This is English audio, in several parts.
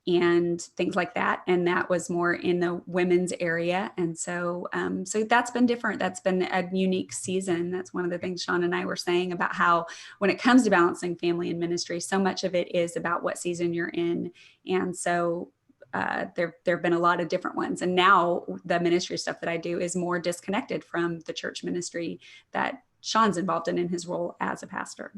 and things like that. And that was more in the women's area. And so, so that's been different. That's been a unique season. That's one of the things Sean and I were saying about how when it comes to balancing family and ministry, so much of it is about what season you're in. And so there have been a lot of different ones. And now the ministry stuff that I do is more disconnected from the church ministry that Sean's involved in his role as a pastor.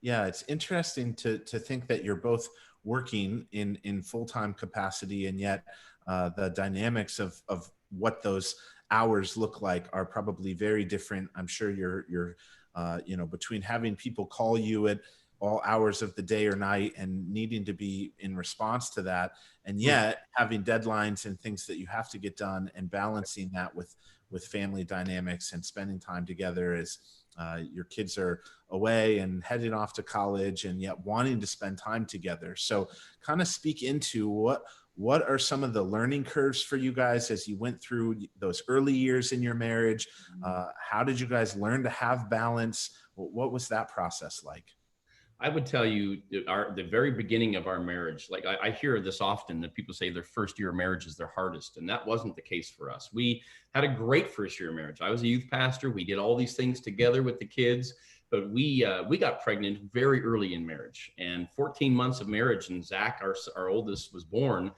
Yeah, it's interesting to think that you're both working in full-time capacity, and yet the dynamics of what those hours look like are probably very different. I'm sure you're between having people call you at all hours of the day or night and needing to be in response to that, and yet having deadlines and things that you have to get done, and balancing that with family dynamics and spending time together as your kids are away and heading off to college, and yet wanting to spend time together. So kind of speak into what are some of the learning curves for you guys as you went through those early years in your marriage? How did you guys learn to have balance? What was that process like? I would tell you the very beginning of our marriage, like I hear this often, that people say their first year of marriage is their hardest. And that wasn't the case for us. We had a great first year of marriage. I was a youth pastor. We did all these things together with the kids, but we got pregnant very early in marriage, and 14 months of marriage, and Zach, our oldest, was born.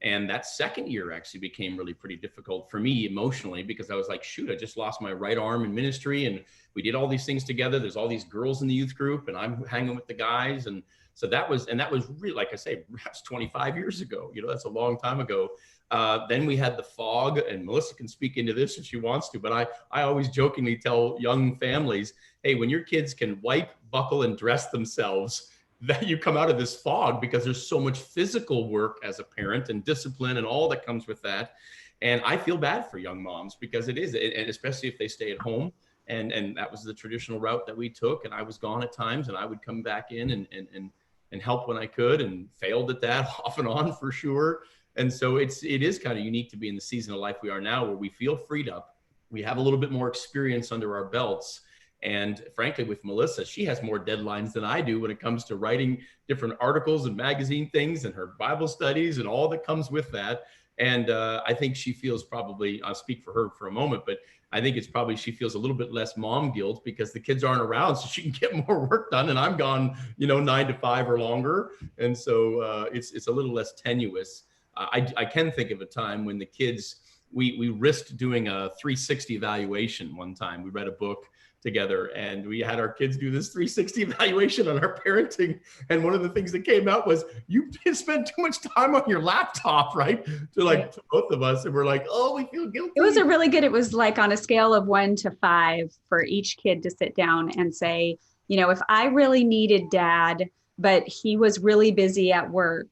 And that second year actually became really pretty difficult for me emotionally, because I was like, shoot, I just lost my right arm in ministry, and we did all these things together. There's all these girls in the youth group, and I'm hanging with the guys. And so that was really, like I say, perhaps 25 years ago, that's a long time ago. Then we had the fog, and Melissa can speak into this if she wants to, but I always jokingly tell young families, hey, when your kids can wipe, buckle, and dress themselves, that you come out of this fog, because there's so much physical work as a parent and discipline and all that comes with that. And I feel bad for young moms, because it is, and especially if they stay at home. And that was the traditional route that we took. And I was gone at times, and I would come back in and help when I could, and failed at that off and on for sure. And so it is kind of unique to be in the season of life we are now, where we feel freed up. We have a little bit more experience under our belts. And frankly, with Melissa, she has more deadlines than I do when it comes to writing different articles and magazine things, and her Bible studies and all that comes with that. And I think she feels probably, I'll speak for her for a moment, but I think it's probably, she feels a little bit less mom guilt because the kids aren't around, so she can get more work done. And I'm gone, 9 to 5 or longer. And so it's a little less tenuous. I can think of a time when the kids, we risked doing a 360 evaluation one time. We read a book together, and we had our kids do this 360 evaluation on our parenting. And one of the things that came out was, you spend too much time on your laptop, right? To both of us. And we're like, oh, we feel guilty. It was like on a scale of 1 to 5 for each kid to sit down and say, if I really needed dad, but he was really busy at work,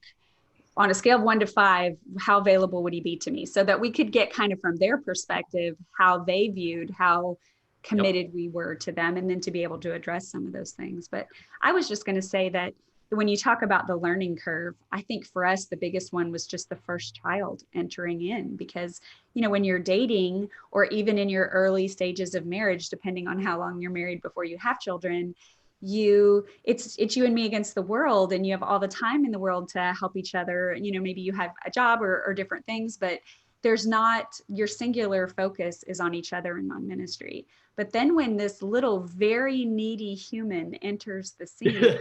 on a scale of 1 to 5, how available would he be to me? So that we could get kind of from their perspective, how they viewed, how committed we were to them, and then to be able to address some of those things. But I was just going to say that when you talk about the learning curve, I think for us, the biggest one was just the first child entering in, because, when you're dating, or even in your early stages of marriage, depending on how long you're married before you have children, it's you and me against the world, and you have all the time in the world to help each other. Maybe you have a job or different things, but there's not, your singular focus is on each other and on ministry. But then when this little very needy human enters the scene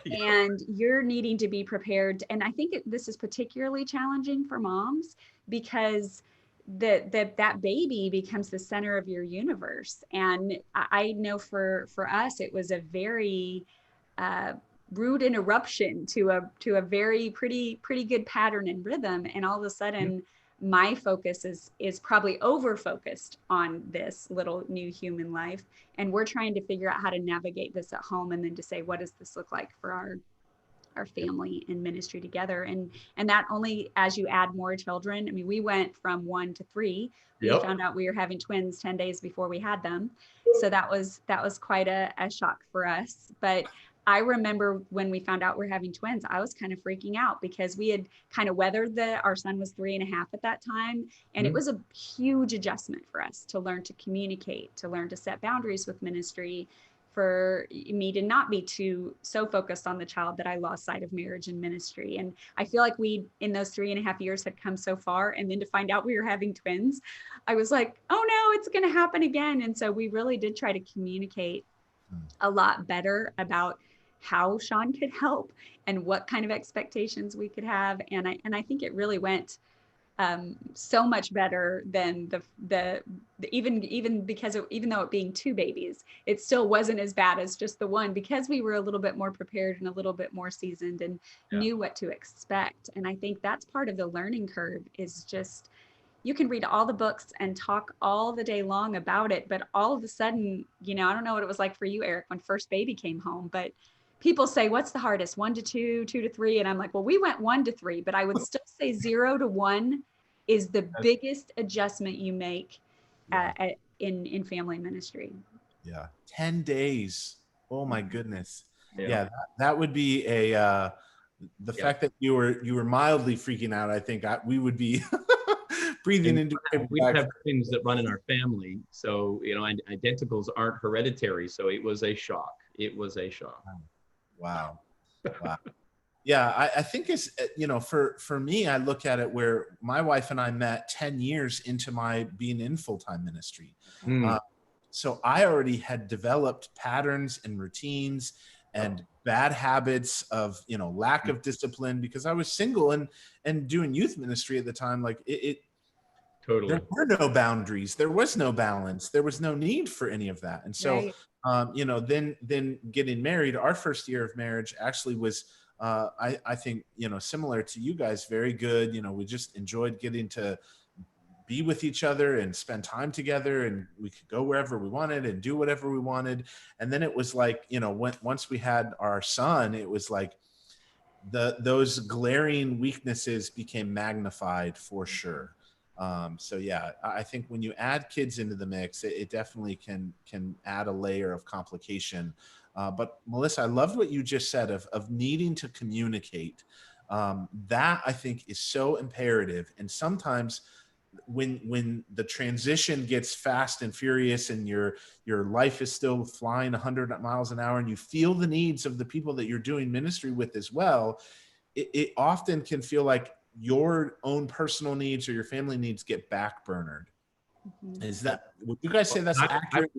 and you're needing to be prepared, and I think this is particularly challenging for moms, because that baby becomes the center of your universe. And I know for us, it was a very rude interruption to a very pretty good pattern and rhythm. And all of a sudden, my focus is probably over focused on this little new human life. And we're trying to figure out how to navigate this at home, and then to say, what does this look like for our family and ministry together? And that only as you add more children. I mean, we went from 1 to 3. We found out we were having twins 10 days before we had them. So that was quite a shock for us. But I remember when we found out we're having twins, I was kind of freaking out, because we had kind of weathered our son was 3.5 at that time. And it was a huge adjustment for us to learn to communicate, to learn to set boundaries with ministry, for me to not be so focused on the child that I lost sight of marriage and ministry. And I feel like we, in those 3.5 years, had come so far. And then to find out we were having twins, I was like, oh no, it's going to happen again. And so we really did try to communicate a lot better about how Sean could help and what kind of expectations we could have. And I think it really went so much better than the even because even though it being two babies, it still wasn't as bad as just the one, because we were a little bit more prepared and a little bit more seasoned and knew what to expect. And I think that's part of the learning curve, is just, you can read all the books and talk all the day long about it, but all of a sudden, I don't know what it was like for you, Eric, when first baby came home, but people say, what's the hardest, 1 to 2, 2 to 3? And I'm like, well, we went 1 to 3, but I would still say 0 to 1 is the biggest adjustment you make in family ministry. Yeah. 10 days. Oh my goodness. Yeah. That would be the fact that you were mildly freaking out. I think we would be breathing into it. We have things that run in our family. So, identicals aren't hereditary. So it was a shock. It was a shock. Wow. Wow. Yeah, I think it's, for me, I look at it where my wife and I met 10 years into my being in full-time ministry. So I already had developed patterns and routines and bad habits of, lack of discipline, because I was single and doing youth ministry at the time. Like totally, there were no boundaries. There was no balance. There was no need for any of that. And so, then getting married, our first year of marriage actually was, I think, similar to you guys, very good. We just enjoyed getting to be with each other and spend time together, and we could go wherever we wanted and do whatever we wanted. And then it was like, once we had our son, it was like those glaring weaknesses became magnified for sure. So yeah, I think when you add kids into the mix, it definitely can add a layer of complication. But Melissa, I loved what you just said of needing to communicate. That I think is so imperative. And sometimes when the transition gets fast and furious and your life is still flying 100 miles an hour and you feel the needs of the people that you're doing ministry with as well, it often can feel like your own personal needs or your family needs get backburnered. Would you guys say that's accurate?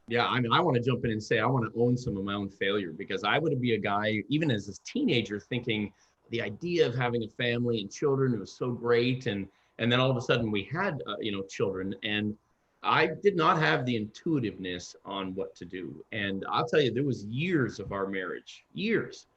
Yeah, I mean, I want to jump in and say I want to own some of my own failure, because I would be a guy, even as a teenager, thinking the idea of having a family and children was so great, and then all of a sudden we had children, and I did not have the intuitiveness on what to do. And I'll tell you, there was years of our marriage, years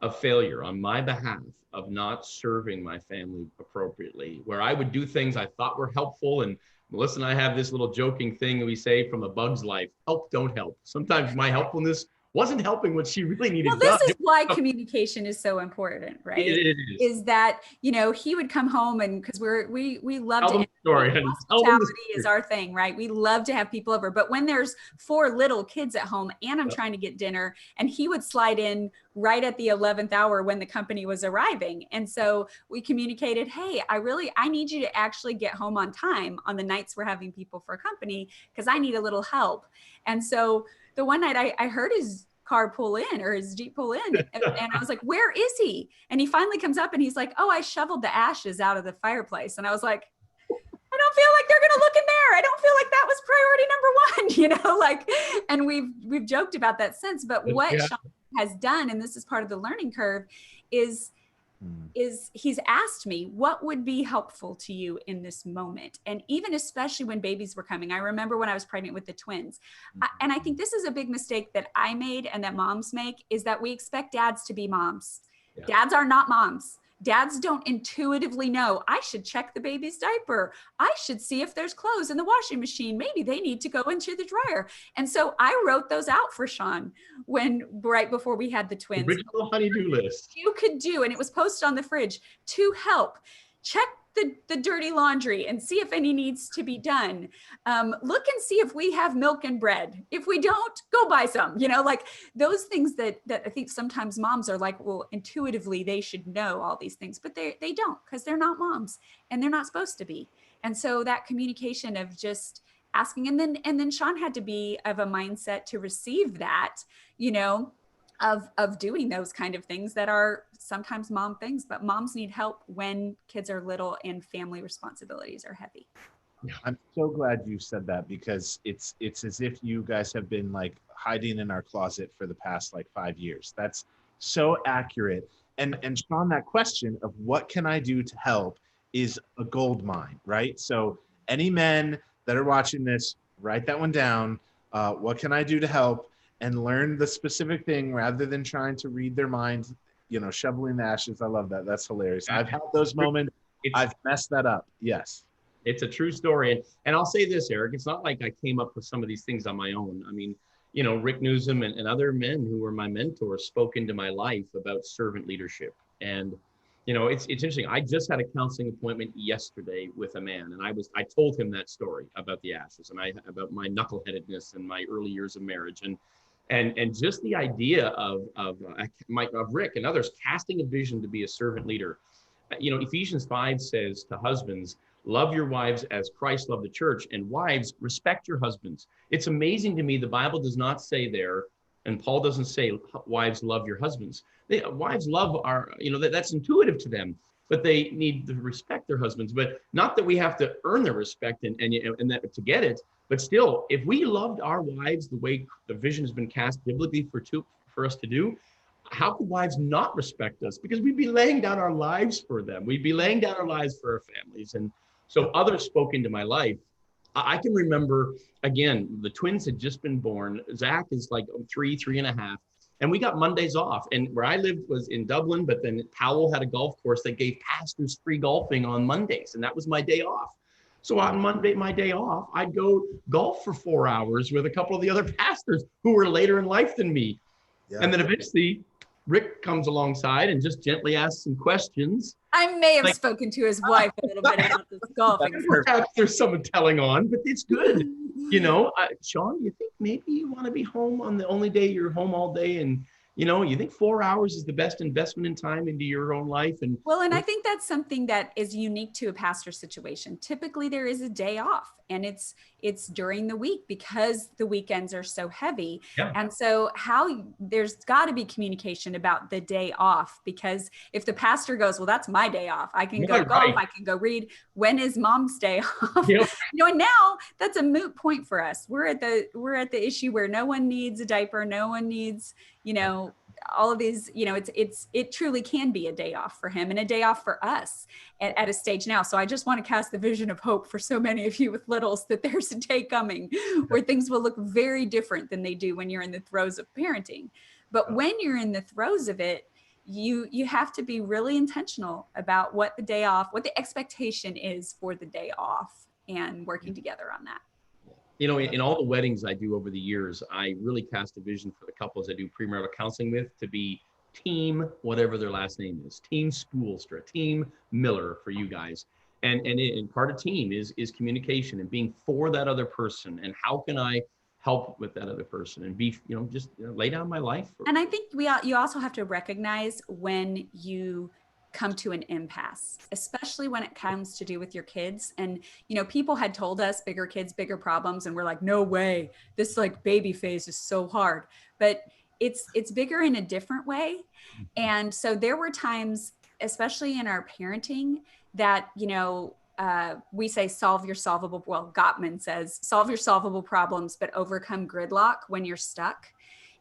of failure on my behalf of not serving my family appropriately, where I would do things I thought were helpful. And Melissa and I have this little joking thing that we say from A Bug's Life: help, don't help. Sometimes my helpfulness wasn't helping what she really needed. Well, this is why communication is so important, right? It is that, he would come home, and because we love to, hospitality is our thing, right? We love to have people over, but when there's 4 little kids at home and I'm trying to get dinner, and he would slide in right at the 11th hour when the company was arriving. And so we communicated, hey, I need you to actually get home on time on the nights we're having people for company, because I need a little help. And so the one night I heard his car pull in, or his Jeep pull in, and I was like, where is he? And he finally comes up and he's like, oh, I shoveled the ashes out of the fireplace. And I was like, I don't feel like they're going to look in there. I don't feel like that was priority number 1, and we've joked about that since. But what Sean has done, and this is part of the learning curve, is he's asked me, what would be helpful to you in this moment? And even especially when babies were coming, I remember when I was pregnant with the twins. And I think this is a big mistake that I made and that moms make, is that we expect dads to be moms. Yeah. Dads are not moms. Dads don't intuitively know, I should check the baby's diaper. I should see if there's clothes in the washing machine. Maybe they need to go into the dryer. And so I wrote those out for Sean right before we had the twins. Original honey-do list. You could do, and it was posted on the fridge, to help. Check the dirty laundry and see if any needs to be done. Look and see if we have milk and bread. If we don't, go buy some, like those things that I think sometimes moms are like, well, intuitively they should know all these things, but they don't, because they're not moms and they're not supposed to be. And so that communication of just asking. And then Sean had to be of a mindset to receive that, of doing those kind of things that are sometimes mom things, but moms need help when kids are little and family responsibilities are heavy. I'm so glad you said that, because it's as if you guys have been like hiding in our closet for the past like 5 years. That's so accurate. And Sean, that question of what can I do to help is a gold mine, right? So any men that are watching this, write that one down. What can I do to help? And learn the specific thing rather than trying to read their mind, shoveling the ashes. I love that. That's hilarious. I've had those moments. I've messed that up. Yes. It's a true story. And I'll say this, Eric, it's not like I came up with some of these things on my own. I mean, Rick Newsom and other men who were my mentors spoke into my life about servant leadership. And, it's interesting. I just had a counseling appointment yesterday with a man, and I told him that story about the ashes and about my knuckleheadedness and my early years of marriage. And just the idea of Rick and others casting a vision to be a servant leader. Ephesians 5 says to husbands, love your wives as Christ loved the church, and wives, respect your husbands. It's amazing to me, the Bible does not say there, and Paul doesn't say, wives, love your husbands. Wives love that's intuitive to them, but they need to respect their husbands. But not that we have to earn their respect and that to get it, but still, if we loved our wives the way the vision has been cast biblically for us to do, how could wives not respect us? Because we'd be laying down our lives for them. We'd be laying down our lives for our families. And so others spoke into my life. I can remember, again, the twins had just been born. Zach is like 3.5. And we got Mondays off. And where I lived was in Dublin, but then Powell had a golf course that gave pastors free golfing on Mondays. And that was my day off. So on Monday, my day off, I'd go golf for 4 hours with a couple of the other pastors who were later in life than me. Yeah. And then eventually Rick comes alongside and just gently asks some questions. I may have spoken to his wife a little bit about this golfing. Perhaps there's some telling on, but it's good. Sean, you think maybe you want to be home on the only day you're home all day, and you think 4 hours is the best investment in time into your own life? And I think that's something that is unique to a pastor situation. Typically there is a day off, and it's during the week because the weekends are so heavy. Yeah. And so there's got to be communication about the day off, because if the pastor goes, well, that's my day off, I can go golf, right. I can go read. When is mom's day off? Yep. And now that's a moot point for us. We're at the issue where no one needs a diaper, no one needs, all of these, it truly can be a day off for him and a day off for us at a stage now. So I just want to cast the vision of hope for so many of you with littles, that there's a day coming where things will look very different than they do when you're in the throes of parenting. But when you're in the throes of it, you have to be really intentional about what the expectation is for the day off, and working together on that. In all the weddings I do over the years, I really cast a vision for the couples I do premarital counseling with to be team, whatever their last name is, team Spoolstra, team Miller for you guys. And part of team is communication and being for that other person. And how can I help with that other person and be, just lay down my life. And I think you also have to recognize when you come to an impasse, especially when it comes to do with your kids. And, people had told us bigger kids, bigger problems. And we're like, no way, this baby phase is so hard, but it's bigger in a different way. And so there were times, especially in our parenting, that, we say Gottman says, solve your solvable problems, but overcome gridlock when you're stuck.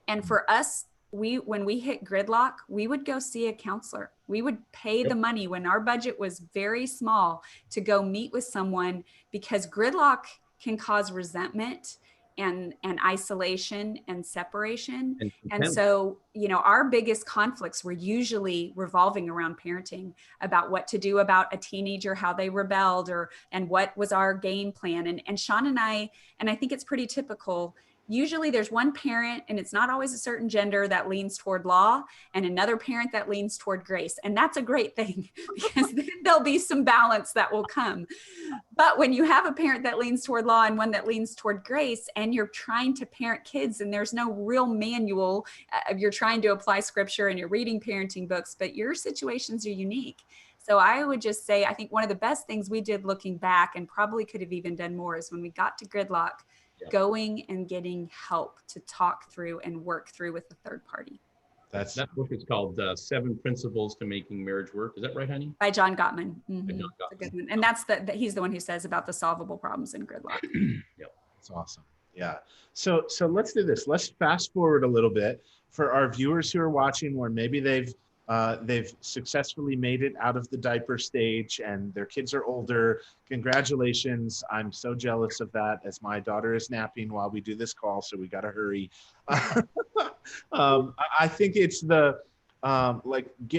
And for us, when we hit gridlock, we would go see a counselor. We would pay the money when our budget was very small to go meet with someone, because gridlock can cause resentment and isolation and separation. And so, our biggest conflicts were usually revolving around parenting, about what to do about a teenager, how they rebelled, and what was our game plan. And Sean and I think it's pretty typical. Usually there's one parent, and it's not always a certain gender, that leans toward law, and another parent that leans toward grace. And that's a great thing, because then there'll be some balance that will come. But when you have a parent that leans toward law and one that leans toward grace, and you're trying to parent kids and there's no real manual, you're trying to apply scripture and you're reading parenting books, but your situations are unique. So I would just say, I think one of the best things we did looking back, and probably could have even done more, is when we got to gridlock, going and getting help to talk through and work through with the third party. That book is called 7 Principles to Making Marriage Work. Is that right, honey? By John Gottman. By John That's a Gottman. good one. And he's the one who says about the solvable problems in gridlock. Yep. That's awesome. Yeah. So let's do this. Let's fast forward a little bit for our viewers who are watching, where maybe they've successfully made it out of the diaper stage and their kids are older. Congratulations. I'm so jealous of that, as my daughter is napping while we do this call, so we got to hurry. I think it's the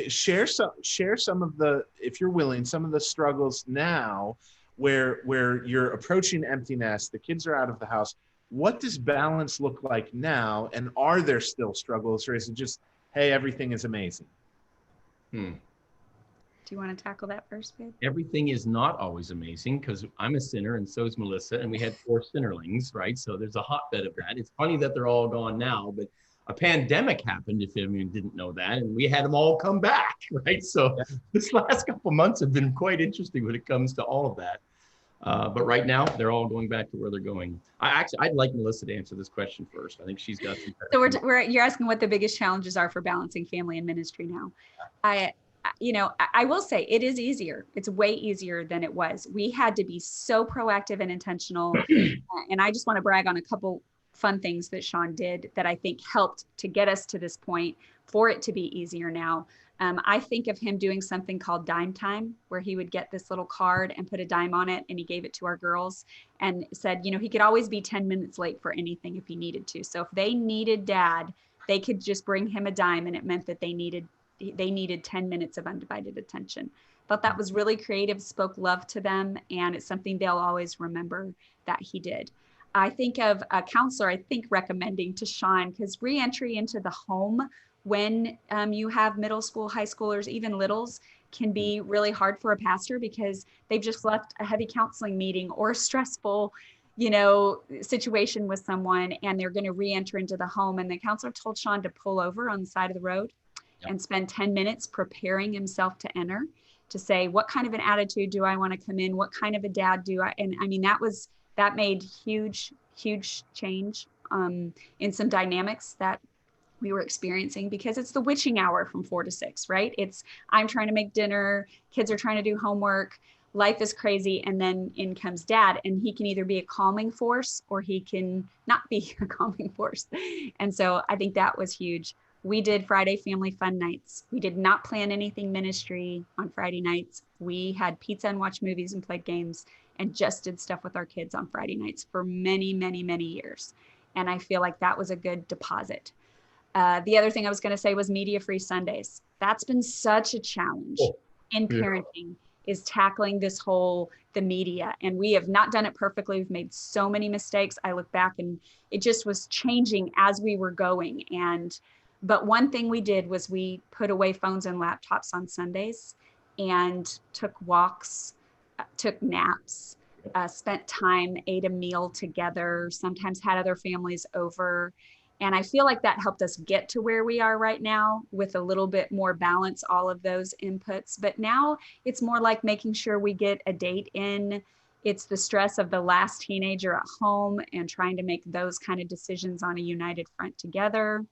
share some of the, if you're willing, some of the struggles now where you're approaching empty nest, the kids are out of the house. What does balance look like now? And are there still struggles, or is it just, hey, everything is amazing? Do you want to tackle that first, babe? Everything is not always amazing, because I'm a sinner and so is Melissa, and we had 4 sinnerlings, right? So there's a hotbed of that. It's funny that they're all gone now, but a pandemic happened, if anyone didn't know that, and we had them all come back, right? So this last couple of months have been quite interesting when it comes to all of that. But right now, they're all going back to where they're going. I'd like Melissa to answer this question first. I think she's got some. So you're asking what the biggest challenges are for balancing family and ministry now. I will say it is easier. It's way easier than it was. We had to be so proactive and intentional. And I just want to brag on a couple fun things that Sean did that I think helped to get us to this point for it to be easier now. I think of him doing something called dime time, where he would get this little card and put a dime on it, and he gave it to our girls and said, he could always be 10 minutes late for anything if he needed to. So if they needed dad, they could just bring him a dime, and it meant that they needed 10 minutes of undivided attention. Thought that was really creative, spoke love to them, and it's something they'll always remember that he did. I think of a counselor, recommending to Sean, because reentry into the home when you have middle school, high schoolers, even littles, can be really hard for a pastor, because they've just left a heavy counseling meeting or a stressful, situation with someone, and they're going to re-enter into the home. And the counselor told Sean to pull over on the side of the road and spend 10 minutes preparing himself to enter, to say, what kind of an attitude do I want to come in? What kind of a dad do I? And I mean, that made huge change in some dynamics that we were experiencing, because it's the witching hour from 4 to 6, right? I'm trying to make dinner, kids are trying to do homework, life is crazy, and then in comes dad, and he can either be a calming force or he can not be a calming force. And so I think that was huge. We did Friday family fun nights. We did not plan anything ministry on Friday nights. We had pizza and watched movies and played games and just did stuff with our kids on Friday nights for many, many, many years. And I feel like that was a good deposit. The other thing I was going to say was media-free Sundays. That's been such a challenge in parenting, is tackling the media. And we have not done it perfectly. We've made so many mistakes. I look back and it just was changing as we were going. But one thing we did was we put away phones and laptops on Sundays and took walks, took naps, spent time, ate a meal together, sometimes had other families over. And I feel like that helped us get to where we are right now with a little bit more balance, all of those inputs. But now it's more like making sure we get a date in. It's the stress of the last teenager at home and trying to make those kind of decisions on a united front together.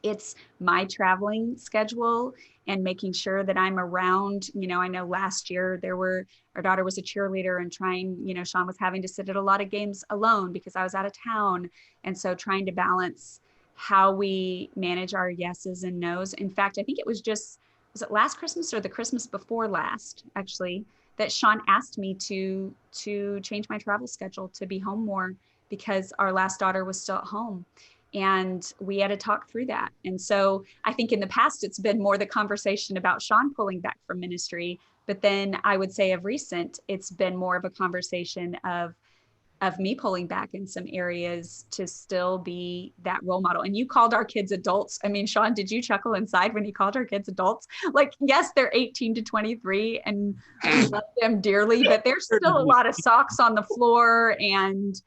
It's my traveling schedule and making sure that I'm around. I know last year our daughter was a cheerleader, and Sean was having to sit at a lot of games alone because I was out of town. And so trying to balance how we manage our yeses and nos. In fact, I think it was it last Christmas or the Christmas before last, actually, that Sean asked me to change my travel schedule to be home more because our last daughter was still at home. And we had to talk through that. And so I think in the past, it's been more the conversation about Sean pulling back from ministry. But then I would say of recent, it's been more of a conversation of me pulling back in some areas to still be that role model. And you called our kids adults. I mean, Sean, did you chuckle inside when you called our kids adults? Like, yes, they're 18 to 23 and we love them dearly, but there's still a lot of socks on the floor and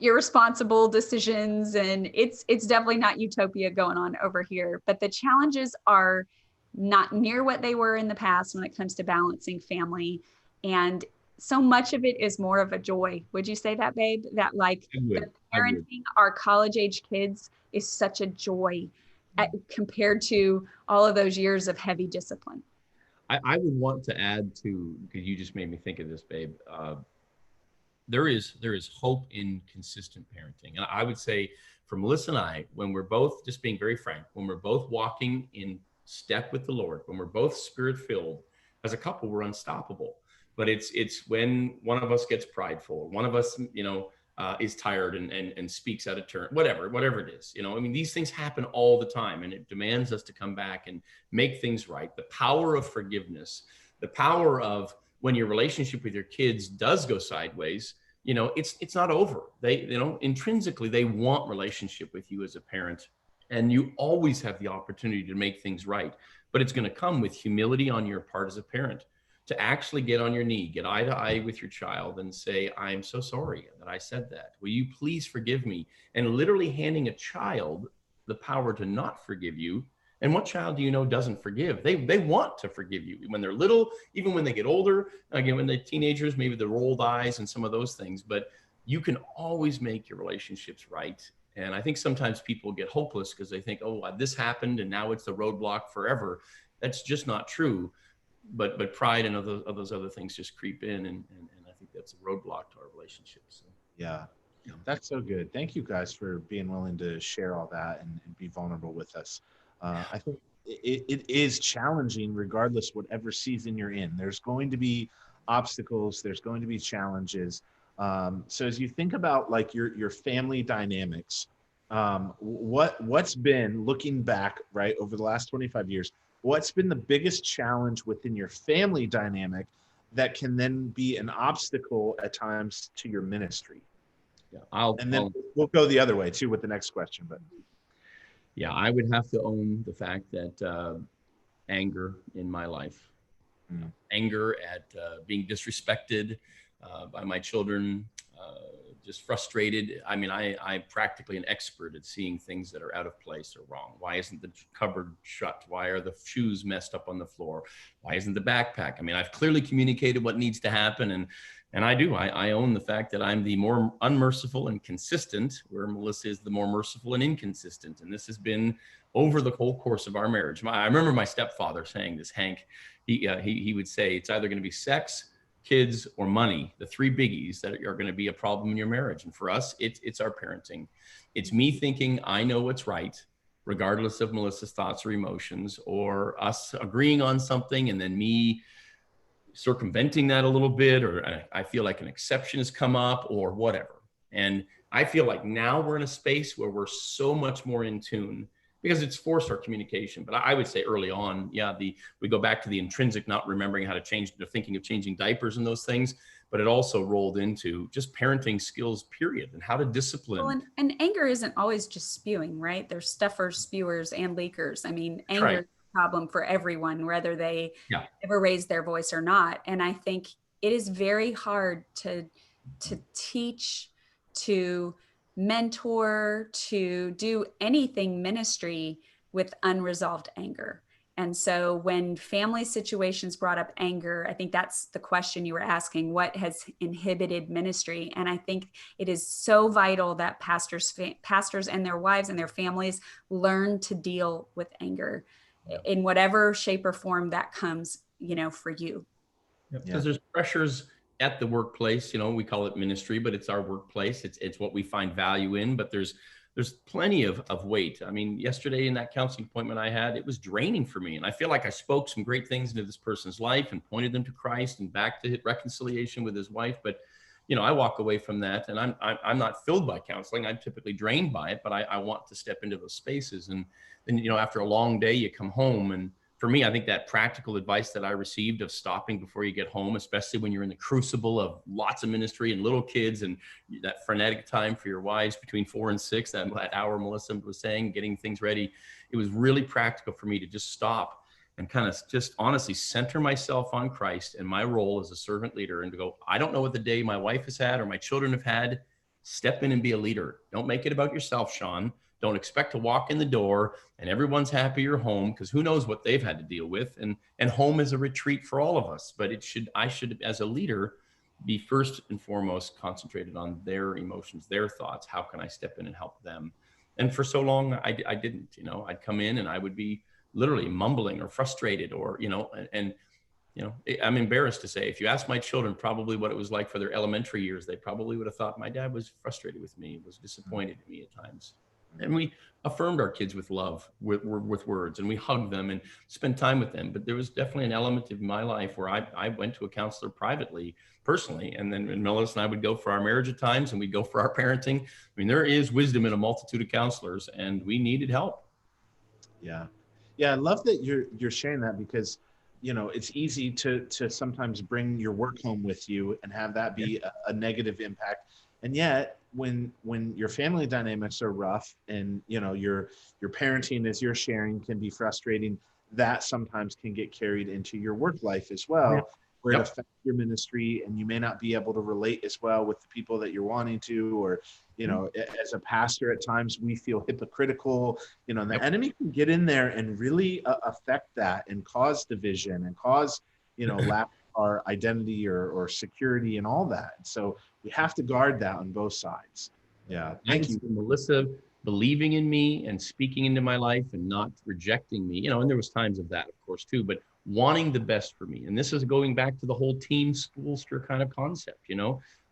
irresponsible decisions. And it's definitely not utopia going on over here, but the challenges are not near what they were in the past when it comes to balancing family. And so much of it is more of a joy. Would you say that, babe? That like the I would. parenting our college age kids is such a joy compared to all of those years of heavy discipline. I would want to add to, because you just made me think of this, babe. There is hope in consistent parenting. And I would say for Melissa and I, when we're both, just being very frank, when we're both walking in step with the Lord, when we're both spirit filled as a couple, we're unstoppable. But it's when one of us gets prideful, one of us, is tired and speaks out of turn, whatever it is. I mean, these things happen all the time, and it demands us to come back and make things right. The power of forgiveness, the power of when your relationship with your kids does go sideways, it's not over. They, intrinsically, they want relationship with you as a parent, and you always have the opportunity to make things right. But it's going to come with humility on your part as a parent, to actually get on your knee, get eye to eye with your child and say, I'm so sorry that I said that. Will you please forgive me? And literally handing a child the power to not forgive you. And what child do you know doesn't forgive? They want to forgive you when they're little, even when they get older. Again, when they're teenagers, maybe the rolled eyes and some of those things. But you can always make your relationships right. And I think sometimes people get hopeless because they think, oh, this happened and now it's the roadblock forever. That's just not true. But pride and those other things just creep in, and I think that's a roadblock to our relationships. So. Yeah, that's so good. Thank you guys for being willing to share all that and be vulnerable with us. I think it is challenging regardless whatever season you're in. There's going to be obstacles. There's going to be challenges. So as you think about like your family dynamics, what's been, looking back, right, over the last 25 years, what's been the biggest challenge within your family dynamic that can then be an obstacle at times to your ministry? Yeah, we'll go the other way too with the next question. But yeah, I would have to own the fact that anger in my life, anger at being disrespected by my children, just frustrated. I mean, I'm practically an expert at seeing things that are out of place or wrong. Why isn't the cupboard shut? Why are the shoes messed up on the floor? Why isn't the backpack? I mean, I've clearly communicated what needs to happen. And I own the fact that I'm the more unmerciful and consistent, where Melissa is the more merciful and inconsistent. And this has been over the whole course of our marriage. I remember my stepfather saying this, Hank, he would say, it's either going to be sex, kids, or money, the three biggies that are going to be a problem in your marriage. And for us, it's our parenting. It's me thinking I know what's right, regardless of Melissa's thoughts or emotions, or us agreeing on something and then me circumventing that a little bit, or I feel like an exception has come up or whatever. And I feel like now we're in a space where we're so much more in tune, because it's forced our communication. But I would say early on, we go back to the intrinsic, not remembering how to change, thinking of changing diapers and those things, but it also rolled into just parenting skills, period, and how to discipline. Well, and anger isn't always just spewing, right? There's stuffers, spewers, and leakers. I mean, anger is a problem for everyone, whether they ever raise their voice or not. And I think it is very hard to teach, to mentor, to do anything ministry with unresolved anger. And so when family situations brought up anger, I think that's the question you were asking, what has inhibited ministry? And I think it is so vital that pastors and their wives and their families learn to deal with anger in whatever shape or form that comes, for you. Because there's pressures at the workplace, we call it ministry, but it's our workplace. It's what we find value in, but there's plenty of weight. I mean, yesterday in that counseling appointment I had, it was draining for me. And I feel like I spoke some great things into this person's life and pointed them to Christ and back to reconciliation with his wife. But, I walk away from that and I'm not filled by counseling. I'm typically drained by it, but I want to step into those spaces. And then, after a long day, you come home, and for me, I think that practical advice that I received of stopping before you get home, especially when you're in the crucible of lots of ministry and little kids and that frenetic time for your wives between 4 and 6, that hour Melissa was saying, getting things ready, it was really practical for me to just stop and kind of just honestly center myself on Christ and my role as a servant leader, and to go, I don't know what the day my wife has had or my children have had. Step in and be a leader. Don't make it about yourself, Sean. Don't expect to walk in the door and everyone's happy you're home, because who knows what they've had to deal with. And home is a retreat for all of us. But I should, as a leader, be first and foremost concentrated on their emotions, their thoughts. How can I step in and help them? And for so long, I didn't. I'd come in and I would be literally mumbling or frustrated, or I'm embarrassed to say, if you ask my children probably what it was like for their elementary years, they probably would have thought my dad was frustrated with me, was disappointed in me at times. And we affirmed our kids with love, with words, and we hugged them and spent time with them. But there was definitely an element of my life where I went to a counselor privately, personally, and then Melissa and I would go for our marriage at times, and we'd go for our parenting. I mean, there is wisdom in a multitude of counselors, and we needed help. Yeah. I love that you're sharing that, because it's easy to sometimes bring your work home with you and have that be a negative impact. And yet when your family dynamics are rough, and your parenting, as you're sharing, can be frustrating, that sometimes can get carried into your work life as well, where it affects your ministry, and you may not be able to relate as well with the people that you're wanting to, or as a pastor, at times we feel hypocritical, and the enemy can get in there and really affect that, and cause division, and cause lack our identity or security and all that. So we have to guard that on both sides. Yeah. Thank you, Melissa, believing in me and speaking into my life and not rejecting me, and there was times of that, of course, too, but wanting the best for me. And this is going back to the whole teen schoolster kind of concept.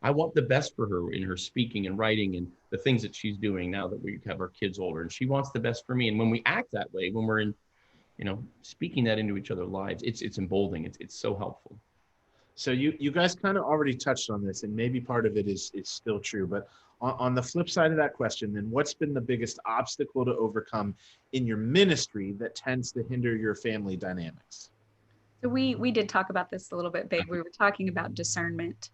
I want the best for her in her speaking and writing and the things that she's doing now that we have our kids older, and she wants the best for me. And when we act that way, when we're in, speaking that into each other's lives, it's emboldening. It's so helpful. So you guys kind of already touched on this, and maybe part of it is still true, but on the flip side of that question, then what's been the biggest obstacle to overcome in your ministry that tends to hinder your family dynamics? So we did talk about this a little bit, babe. We were talking about discernment.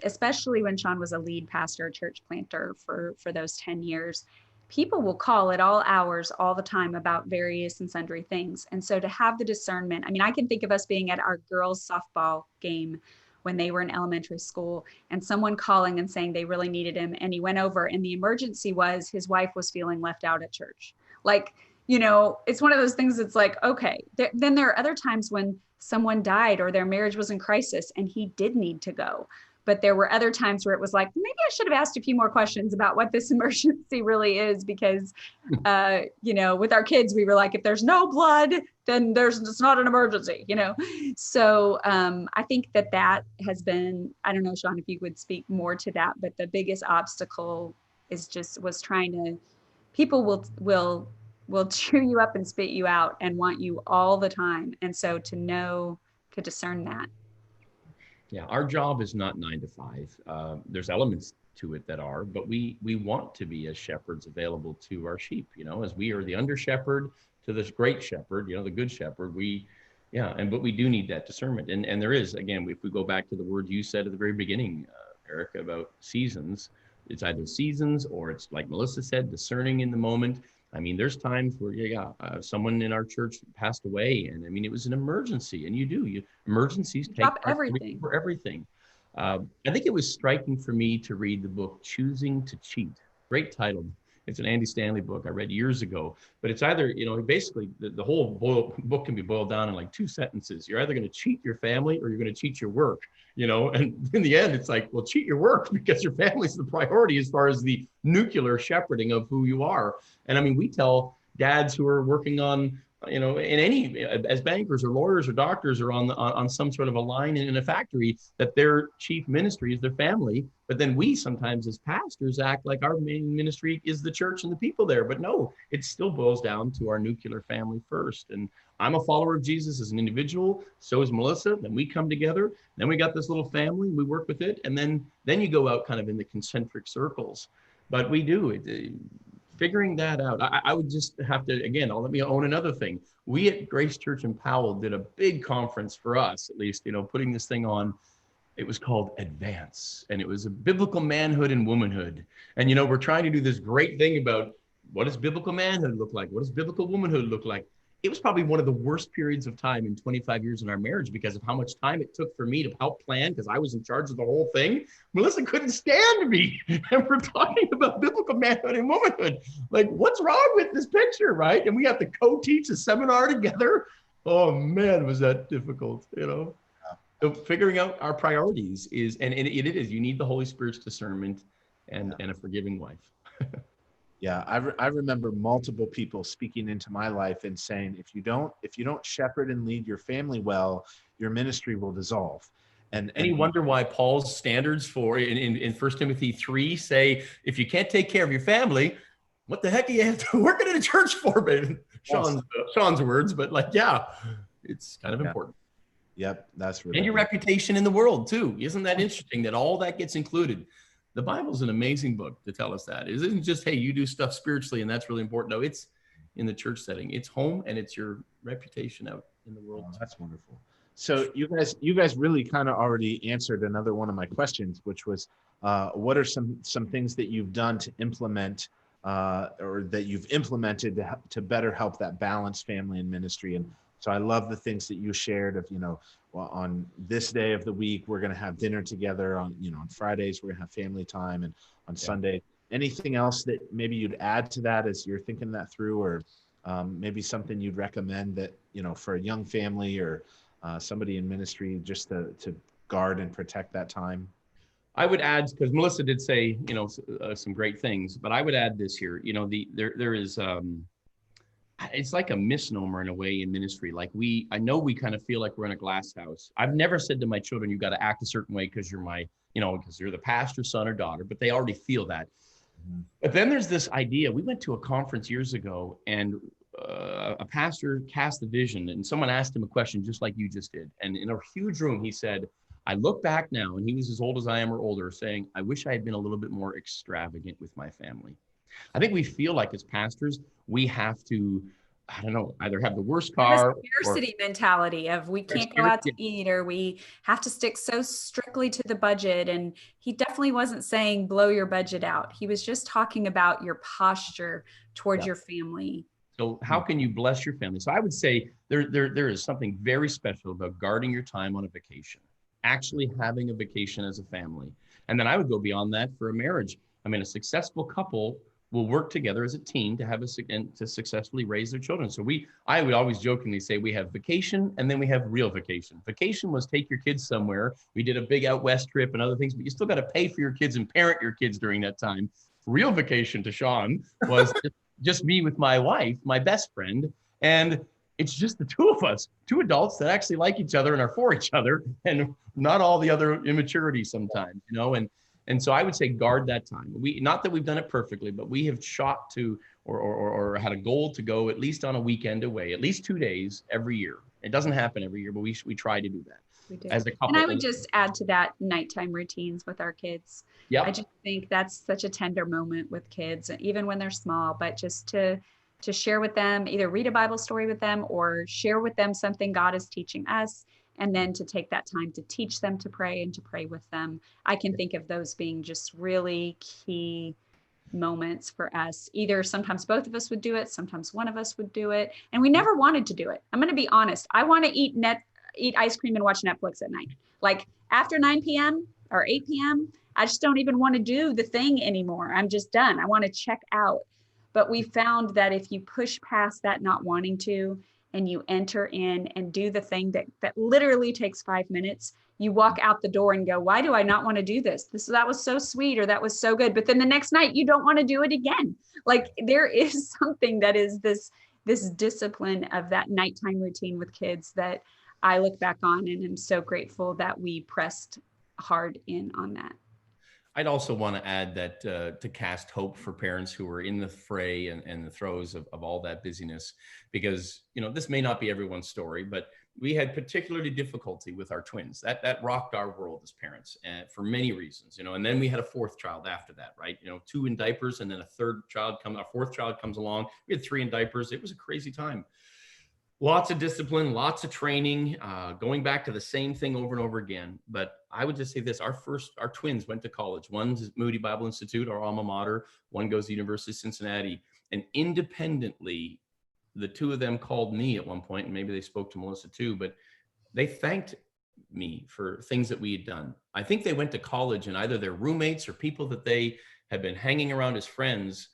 Especially when Sean was a lead pastor, church planter for those 10 years, people will call at all hours, all the time, about various and sundry things. And so to have the discernment, I can think of us being at our girls' softball game when they were in elementary school, and someone calling and saying they really needed him. And he went over, and the emergency was his wife was feeling left out at church. It's one of those things that's like, okay. Then there are other times when someone died or their marriage was in crisis and he did need to go. But there were other times where it was like, maybe I should have asked a few more questions about what this emergency really is, because, with our kids, we were like, if there's no blood, then it's not an emergency, So I think that has been, I don't know, Sean, if you would speak more to that, but the biggest obstacle was trying to, people will cheer you up and spit you out and want you all the time. And so to discern that. Yeah, our job is not 9 to 5. There's elements to it that are, but we want to be as shepherds available to our sheep, as we are the under shepherd to this great shepherd, the good shepherd. But we do need that discernment. And there is, again, if we go back to the word you said at the very beginning, Eric, about seasons, it's either seasons or it's, like Melissa said, discerning in the moment. There's times where, someone in our church passed away, and it was an emergency, and emergencies take everything for everything. I think it was striking for me to read the book Choosing to Cheat. Great title. It's an Andy Stanley book I read years ago, but it's either, basically the whole book can be boiled down in like 2 sentences. You're either going to cheat your family or you're going to cheat your work, and in the end, it's like, well, cheat your work because your family's the priority as far as the nuclear shepherding of who you are. And we tell dads who are working on, in any, as bankers or lawyers or doctors or on some sort of a line in a factory, that their chief ministry is their family. But then we sometimes as pastors act like our main ministry is the church and the people there. But no, it still boils down to our nuclear family first. And I'm a follower of Jesus as an individual. So is Melissa. Then we come together. Then we got this little family. We work with it. And then you go out kind of in the concentric circles. But we do it. Figuring that out. I would just have to, again, let me own another thing. We at Grace Church in Powell did a big conference for us, at least, putting this thing on. It was called Advance, and it was a biblical manhood and womanhood. And, we're trying to do this great thing about what does biblical manhood look like? What does biblical womanhood look like? it was probably one of the worst periods of time in 25 years in our marriage because of how much time it took for me to help plan because I was in charge of the whole thing. Melissa couldn't stand me. And we're talking about biblical manhood and womanhood. Like, what's wrong with this picture, right? And we have to co-teach a seminar together. Oh, man, was that difficult, you know? So figuring out our priorities is, and it is, you need the Holy Spirit's discernment and a forgiving wife. Yeah, I remember multiple people speaking into my life and saying, if you don't shepherd and lead your family well, your ministry will dissolve. And Any wonder why Paul's standards for in 1 Timothy 3 say, if you can't take care of your family, what the heck are you working in a church for, baby? Sean's words, but like, yeah, it's kind of important. Yep, that's really and your reputation in the world too. Isn't that interesting that all that gets included? The Bible's an amazing book to tell us that. It isn't just, hey, you do stuff spiritually and that's really important. No, it's in the church setting. It's home and it's your reputation out in the world. Oh, that's wonderful. So you guys really kind of already answered another one of my questions, which was, what are some things that you've done to implement or that you've implemented to better help that balance family and ministry? And so I love the things that you shared of, well, on this day of the week, we're going to have dinner together on Fridays, we're going to have family time, and on Sunday. Anything else that maybe you'd add to that as you're thinking that through, or maybe something you'd recommend that, for a young family or somebody in ministry just to guard and protect that time? I would add, because Melissa did say, some great things, but I would add this here, there is, it's like a misnomer in a way in ministry. Like I know we kind of feel like we're in a glass house. I've never said to my children, you got to act a certain way because you're because you're the pastor's son or daughter, but they already feel that. Mm-hmm. But then there's this idea. We went to a conference years ago and a pastor cast the vision and someone asked him a question just like you just did. And in a huge room, he said, I look back now, and he was as old as I am or older, saying, I wish I had been a little bit more extravagant with my family. I think we feel like as pastors, we have to, I don't know, either have the worst car. Scarcity mentality of we can't go out to eat, or we have to stick so strictly to the budget. And he definitely wasn't saying blow your budget out. He was just talking about your posture towards your family. So how can you bless your family? So I would say there is something very special about guarding your time on a vacation, actually having a vacation as a family. And then I would go beyond that for a marriage. I mean, a successful couple will work together as a team to have to successfully raise their children. So I would always jokingly say we have vacation and then we have real vacation. Vacation was take your kids somewhere. We did a big out west trip and other things, but you still got to pay for your kids and parent your kids during that time. Real vacation to Sean was just me with my wife, my best friend. And it's just the two of us, two adults that actually like each other and are for each other, and not all the other immaturity sometimes, And so I would say guard that time. Not that we've done it perfectly, but we have shot to or had a goal to go at least on a weekend away, at least 2 days every year. It doesn't happen every year, but we try to do that. We do. As a couple. And I would just add to that nighttime routines with our kids. Yeah. I just think that's such a tender moment with kids, even when they're small, but just to share with them, either read a Bible story with them or share with them something God is teaching us. And then to take that time to teach them to pray and to pray with them. I can think of those being just really key moments for us. Either sometimes both of us would do it, sometimes one of us would do it. And we never wanted to do it. I'm going to be honest. I want to eat ice cream and watch Netflix at night. Like after 9 p.m. or 8 p.m., I just don't even want to do the thing anymore. I'm just done. I want to check out. But we found that if you push past that not wanting to, and you enter in and do the thing that literally takes 5 minutes, you walk out the door and go, why do I not want to do this? That was so sweet, or that was so good. But then the next night you don't want to do it again. Like there is something that is this discipline of that nighttime routine with kids that I look back on and am so grateful that we pressed hard in on that. I'd also want to add that to cast hope for parents who are in the fray and the throes of all that busyness, because, this may not be everyone's story, but we had particularly difficulty with our twins. That rocked our world as parents for many reasons, and then we had a fourth child after that, right? 2 in diapers, and then our fourth child comes along. We had 3 in diapers. It was a crazy time. Lots of discipline, lots of training, going back to the same thing over and over again. But I would just say this, our twins went to college. One's at Moody Bible Institute, our alma mater. One goes to the University of Cincinnati. And independently, the two of them called me at one point, and maybe they spoke to Melissa too, but they thanked me for things that we had done. I think they went to college, and either their roommates or people that they had been hanging around as friends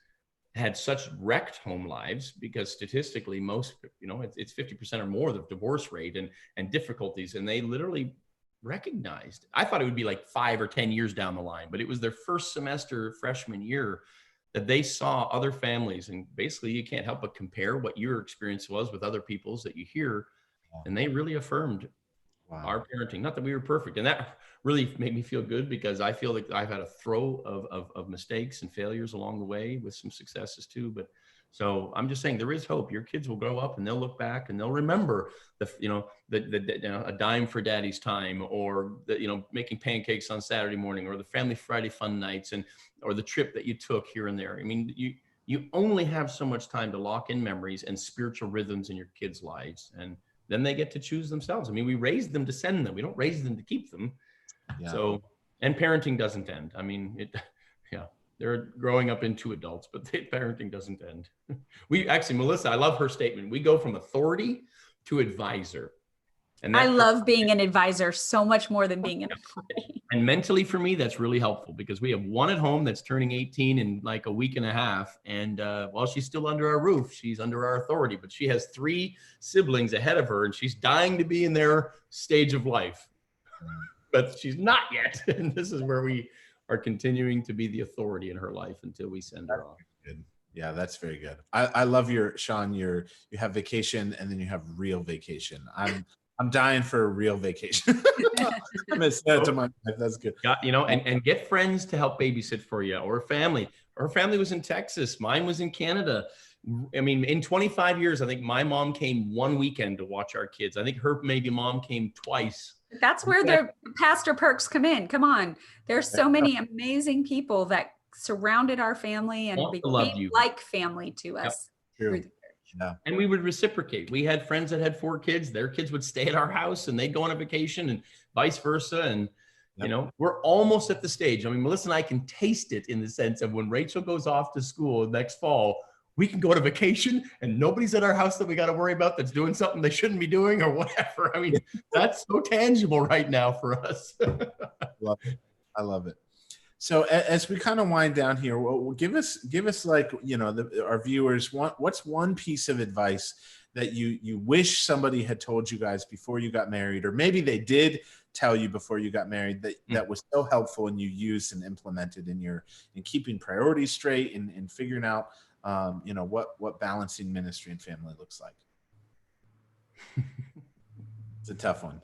had such wrecked home lives, because statistically most, it's 50% or more the divorce rate and difficulties. And they literally recognized, I thought it would be like 5 or 10 years down the line, but it was their first semester freshman year that they saw other families. And basically you can't help but compare what your experience was with other people's that you hear. And they really affirmed our parenting. Not that we were perfect. And that really made me feel good, because I feel like I've had a throw of mistakes and failures along the way, with some successes too. But so I'm just saying, there is hope. Your kids will grow up and they'll look back and they'll remember a dime for daddy's time, or making pancakes on Saturday morning, or the family Friday fun nights, or the trip that you took here and there. I mean, you only have so much time to lock in memories and spiritual rhythms in your kids' lives, and then they get to choose themselves. I mean, we raise them to send them. We don't raise them to keep them. Yeah. So, and parenting doesn't end. I mean, they're growing up into adults, but parenting doesn't end. We actually, Melissa, I love her statement. We go from authority to advisor. And I love being an advisor so much more than being an authority. And mentally for me, that's really helpful, because we have one at home that's turning 18 in like a week and a half. And while she's still under our roof, she's under our authority, but she has 3 siblings ahead of her, and she's dying to be in their stage of life, but she's not yet. And this is where we are continuing to be the authority in her life until we send her off. Good. Yeah, that's very good. I love Sean, you have vacation and then you have real vacation. I'm dying for a real vacation. I'm gonna say it to my wife. That's good. And get friends to help babysit for you, or family. Her family was in Texas. Mine was in Canada. I mean, in 25 years, I think my mom came one weekend to watch our kids. I think her maybe mom came twice. That's where the pastor perks come in. Come on. There's so many amazing people that surrounded our family and became like family to us. True. Yeah. And we would reciprocate. We had friends that had 4 kids. Their kids would stay at our house and they'd go on a vacation, and vice versa. And, we're almost at the stage. I mean, Melissa and I can taste it in the sense of when Rachel goes off to school next fall, we can go on a vacation and nobody's at our house that we got to worry about that's doing something they shouldn't be doing or whatever. I mean, that's so tangible right now for us. I love it. So as we kind of wind down here, well, give us like, our viewers, what's one piece of advice that you wish somebody had told you guys before you got married, or maybe they did tell you before you got married that was so helpful and you used and implemented in keeping priorities straight and figuring out, what balancing ministry and family looks like? It's a tough one.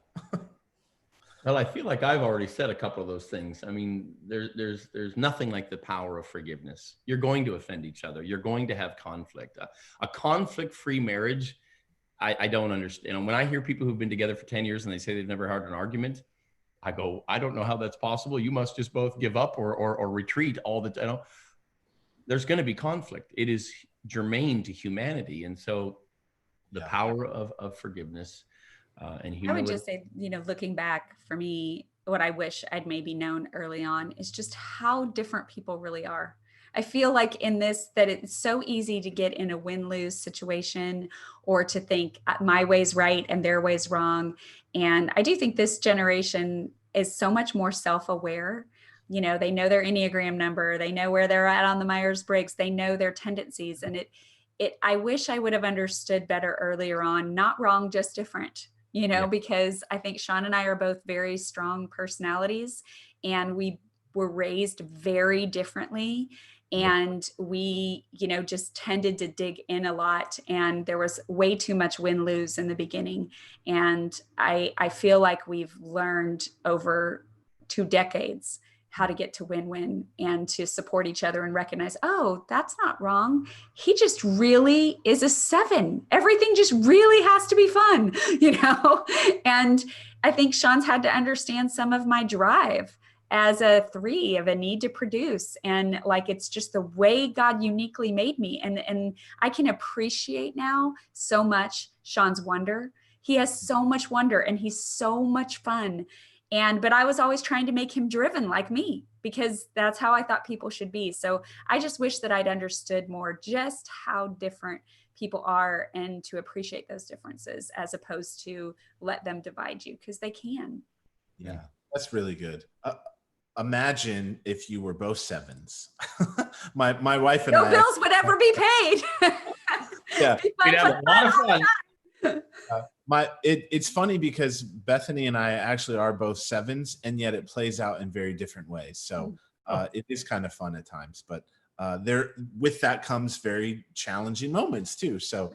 Well, I feel like I've already said a couple of those things. I mean, there's nothing like the power of forgiveness. You're going to offend each other. You're going to have conflict. A conflict-free marriage, I don't understand. When I hear people who've been together for 10 years and they say they've never had an argument, I go, I don't know how that's possible. You must just both give up or retreat all the time. There's going to be conflict. It is germane to humanity. And so the power of forgiveness and humility. I would just say, looking back for me, what I wish I'd maybe known early on is just how different people really are. I feel like in this, that it's so easy to get in a win-lose situation, or to think my way's right and their way's wrong. And I do think this generation is so much more self-aware. They know their Enneagram number, they know where they're at on the Myers-Briggs, they know their tendencies. And I wish I would have understood better earlier on, not wrong, just different. Because I think Sean and I are both very strong personalities, and we were raised very differently. And we, just tended to dig in a lot, and there was way too much win-lose in the beginning. And I feel like we've learned over 2 decades how to get to win-win and to support each other and recognize, oh, that's not wrong. He just really is a 7. Everything just really has to be fun, And I think Sean's had to understand some of my drive as a 3, of a need to produce. And like, it's just the way God uniquely made me. And I can appreciate now so much Sean's wonder. He has so much wonder and he's so much fun. But I was always trying to make him driven like me, because that's how I thought people should be. So I just wish that I'd understood more just how different people are and to appreciate those differences as opposed to let them divide you, because they can. Yeah, that's really good. Imagine if you were both sevens. my wife and No I. bills would ever be paid. Yeah, we'd have a lot of fun. It's funny because Bethany and I actually are both sevens, and yet it plays out in very different ways. So it is kind of fun at times, but there with that comes very challenging moments too. So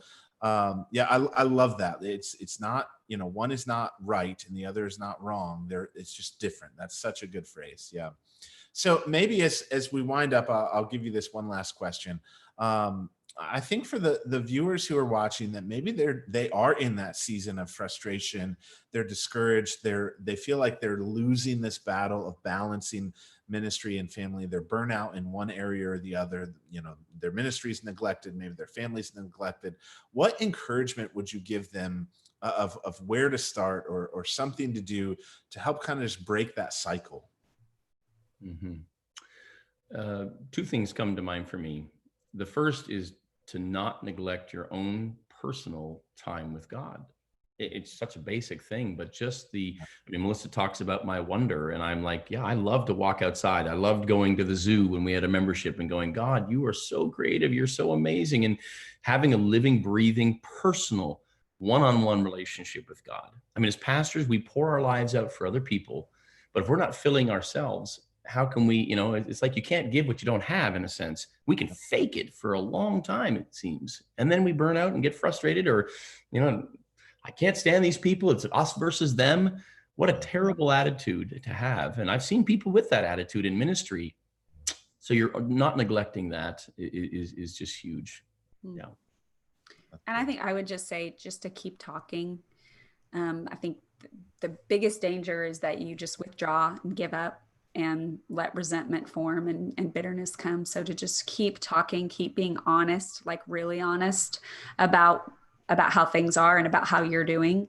yeah, I love that. It's not, one is not right and the other is not wrong. It's just different. That's such a good phrase. Yeah. So maybe as we wind up, I'll give you this one last question. I think for the viewers who are watching, that maybe they are in that season of frustration. They're discouraged. They feel like they're losing this battle of balancing ministry and family. They're burnout in one area or the other. Their ministry is neglected. Maybe their family's neglected. What encouragement would you give them of where to start or something to do to help kind of just break that cycle? Mm-hmm. Two things come to mind for me. The first is to not neglect your own personal time with God. It's such a basic thing, but just Melissa talks about my wonder, and I'm like, yeah, I love to walk outside. I loved going to the zoo when we had a membership and going, God, you are so creative. You're so amazing. And having a living, breathing, personal, one-on-one relationship with God. I mean, as pastors, we pour our lives out for other people, but if we're not filling ourselves, how can we, it's like you can't give what you don't have, in a sense. We can fake it for a long time, it seems. And then we burn out and get frustrated, or, I can't stand these people. It's us versus them. What a terrible attitude to have. And I've seen people with that attitude in ministry. So you're not neglecting that is just huge. Yeah. And I think I would just say, just to keep talking. I think the biggest danger is that you just withdraw and give up and let resentment form and bitterness come. So to just keep talking, keep being honest, like really honest about how things are and about how you're doing,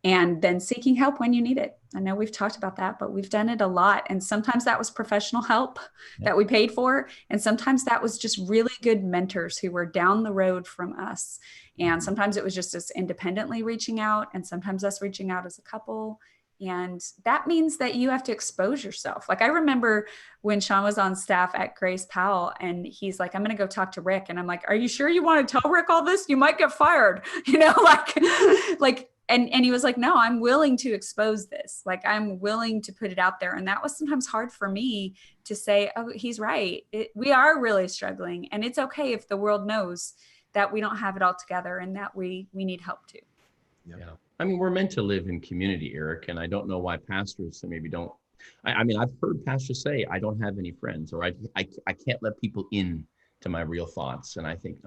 and then seeking help when you need it. I know we've talked about that, but we've done it a lot. And sometimes that was professional help that we paid for. And sometimes that was just really good mentors who were down the road from us. And sometimes it was just us independently reaching out, and sometimes us reaching out as a couple. And that means that you have to expose yourself. Like I remember when Sean was on staff at Grace Powell, and he's like, I'm going to go talk to Rick. And I'm like, are you sure you want to tell Rick all this? You might get fired, and he was like, no, I'm willing to expose this. Like, I'm willing to put it out there. And that was sometimes hard for me to say, oh, he's right. We are really struggling. And it's okay if the world knows that we don't have it all together and that we need help too. Yeah. I mean, we're meant to live in community, Eric, and I don't know why pastors maybe don't. I mean, I've heard pastors say, I don't have any friends, or I can't let people in to my real thoughts. And I think,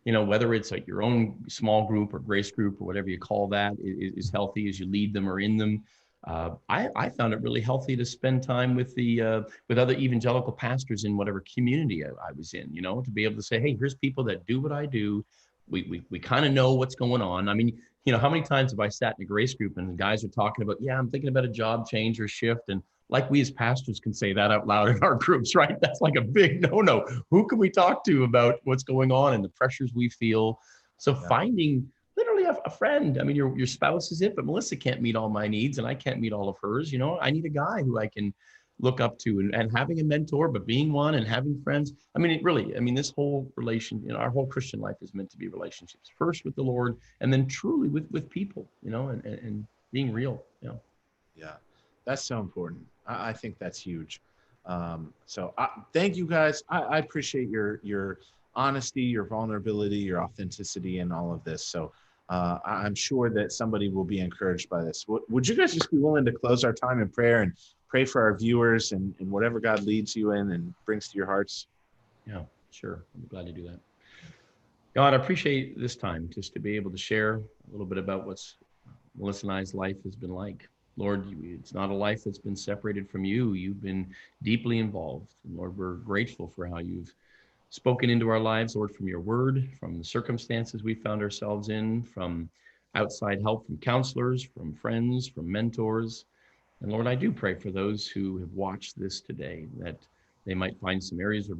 whether it's like your own small group or grace group or whatever you call that is healthy as you lead them or in them. I found it really healthy to spend time with with other evangelical pastors in whatever community I was in, to be able to say, hey, here's people that do what I do. We kind of know what's going on. I mean, how many times have I sat in a grace group and the guys are talking about, I'm thinking about a job change or shift. And like we as pastors can say that out loud in our groups, right? That's like a big no-no. Who can we talk to about what's going on and the pressures we feel? So finding literally a friend. I mean, your spouse is it, but Melissa can't meet all my needs and I can't meet all of hers. I need a guy who I can look up to, and having a mentor, but being one and having friends. I mean, this whole our whole Christian life is meant to be relationships, first with the Lord and then truly with people, and being real. Yeah, that's so important. I think that's huge. So thank you guys. I appreciate your honesty, your vulnerability, your authenticity in all of this. So I'm sure that somebody will be encouraged by this. Would you guys just be willing to close our time in prayer and pray for our viewers and whatever God leads you in and brings to your hearts? Yeah, sure. I'm glad to do that. God, I appreciate this time just to be able to share a little bit about what's Melissa and I's life has been like. Lord, it's not a life that's been separated from you. You've been deeply involved. And Lord, we're grateful for how you've spoken into our lives, Lord, from your word, from the circumstances we found ourselves in, from outside help from counselors, from friends, from mentors. And Lord, I do pray for those who have watched this today, that they might find some areas of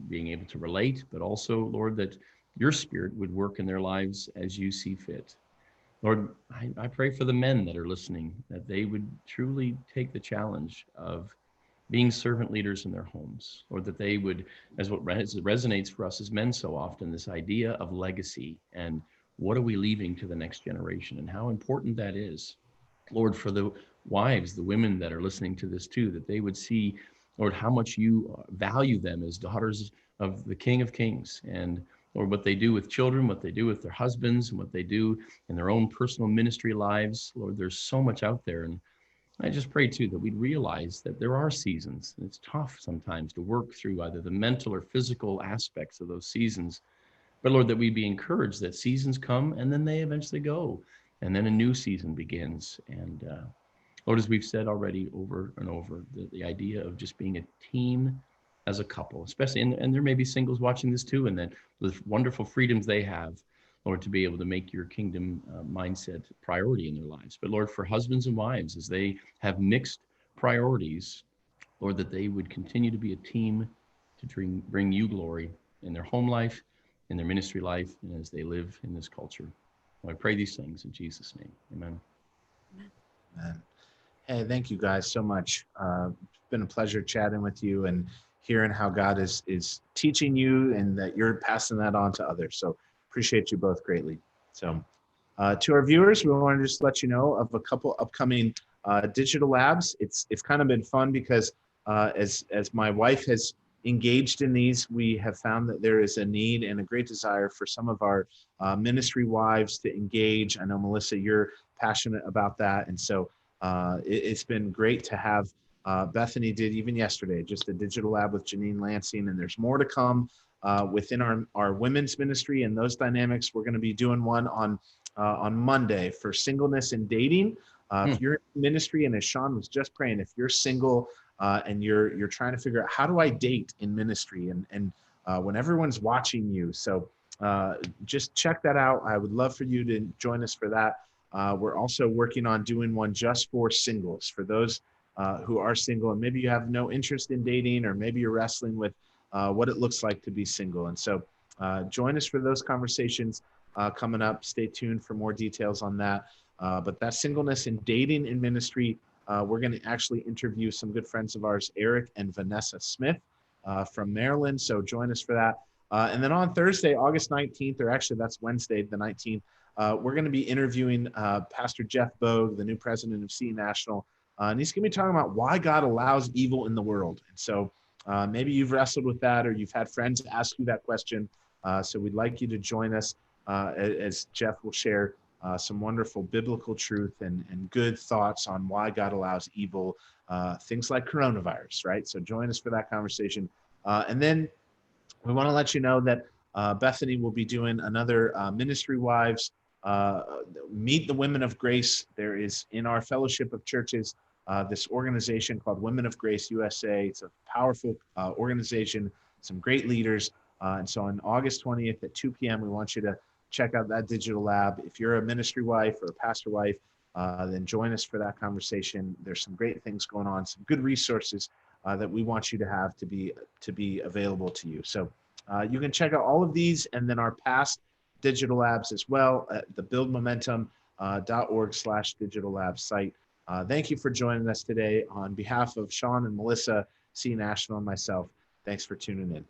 being able to relate, but also, Lord, that your Spirit would work in their lives as you see fit. Lord, I pray for the men that are listening, that they would truly take the challenge of being servant leaders in their homes, or that they would, as what resonates for us as men so often, this idea of legacy and what are we leaving to the next generation and how important that is. Lord, for the wives, the women that are listening to this too, that they would see, Lord, how much you value them as daughters of the King of Kings, and Lord, what they do with children, what they do with their husbands, and what they do in their own personal ministry lives. Lord, there's so much out there. And I just pray too that we'd realize that there are seasons, and it's tough sometimes to work through either the mental or physical aspects of those seasons. But Lord, that we be encouraged that seasons come and then they eventually go, and then a new season begins. And Lord, as we've said already over and over, the idea of just being a team as a couple, especially, and there may be singles watching this too, and then the wonderful freedoms they have, Lord, to be able to make your kingdom mindset priority in their lives. But Lord, for husbands and wives, as they have mixed priorities, Lord, that they would continue to be a team to bring you glory in their home life, in their ministry life, and as they live in this culture. Well, I pray these things in Jesus' name. Amen. Amen. Hey, thank you guys so much. It's been a pleasure chatting with you and hearing how God is teaching you and that you're passing that on to others. So appreciate you both greatly. So to our viewers, we want to just let you know of a couple upcoming digital labs. It's kind of been fun because as my wife has engaged in these, we have found that there is a need and a great desire for some of our ministry wives to engage. I know, Melissa, you're passionate about that. And so it's been great to have Bethany did even yesterday, just a digital lab with Janine Lansing, and there's more to come within our women's ministry and those dynamics. We're going to be doing one on Monday for singleness and dating. If you're in ministry, and as Sean was just praying, if you're single and you're trying to figure out how do I date in ministry, and when everyone's watching you, so just check that out. I would love for you to join us for that. We're also working on doing one just for singles, for those who are single and maybe you have no interest in dating, or maybe you're wrestling with what it looks like to be single. And so join us for those conversations coming up. Stay tuned for more details on that. But that singleness and dating in ministry, we're going to actually interview some good friends of ours, Eric and Vanessa Smith from Maryland. So join us for that. And then on Thursday, August 19th, or actually that's Wednesday, the 19th, we're going to be interviewing Pastor Jeff Bogue, the new president of C National. And he's going to be talking about why God allows evil in the world. And so maybe you've wrestled with that, or you've had friends ask you that question. So we'd like you to join us as Jeff will share some wonderful biblical truth and good thoughts on why God allows evil, things like coronavirus, right? So join us for that conversation. And then we want to let you know that Bethany will be doing another Ministry Wives Meet the Women of Grace. There is in our fellowship of churches this organization called Women of Grace USA. It's a powerful organization, some great leaders. And so on August 20th at 2 p.m., we want you to check out that digital lab. If you're a ministry wife or a pastor wife, then join us for that conversation. There's some great things going on, some good resources that we want you to have to be available to you. So you can check out all of these and then our past digital labs as well at the buildmomentum.org/digital lab site. Thank you for joining us today. On behalf of Sean and Melissa, C National, and myself, thanks for tuning in.